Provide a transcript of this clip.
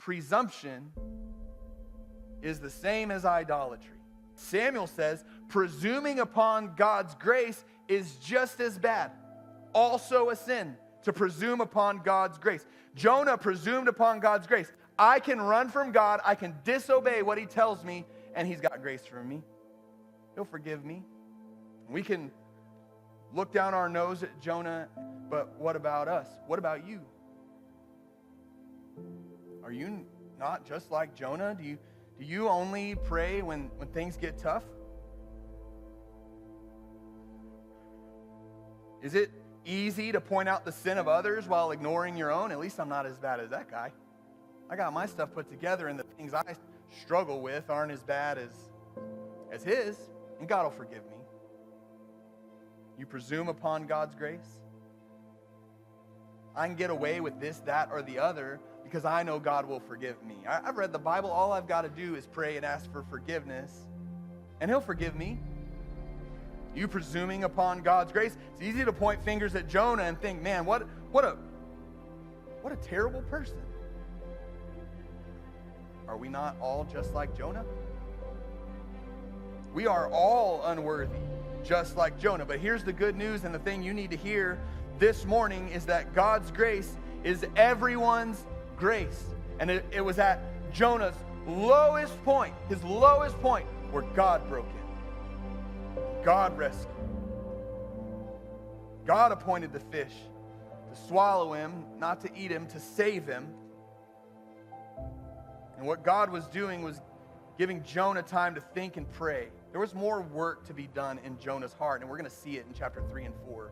presumption is the same as idolatry. Samuel says, presuming upon God's grace is just as bad. Also a sin to presume upon God's grace. Jonah presumed upon God's grace. I can run from God, I can disobey what he tells me, and he's got grace for me. He'll forgive me. We can look down our nose at Jonah, but what about us? What about you? Are you not just like Jonah? Do you only pray when things get tough? Is it easy to point out the sin of others while ignoring your own? At least I'm not as bad as that guy. I got my stuff put together, and the things I struggle with aren't as bad as his, and God will forgive me. You presume upon God's grace? I can get away with this, that, or the other because I know God will forgive me. I've read the Bible. All I've got to do is pray and ask for forgiveness, and he'll forgive me. You presuming upon God's grace? It's easy to point fingers at Jonah and think, man, what a terrible person. Are we not all just like Jonah? We are all unworthy, just like Jonah. But here's the good news, and the thing you need to hear this morning is that God's grace is everyone's grace. And it was at Jonah's lowest point, his lowest point, where God broke in. God rescued. God appointed the fish to swallow him, not to eat him, to save him. And what God was doing was giving Jonah time to think and pray. There was more work to be done in Jonah's heart, and we're going to see it in chapter 3 and 4.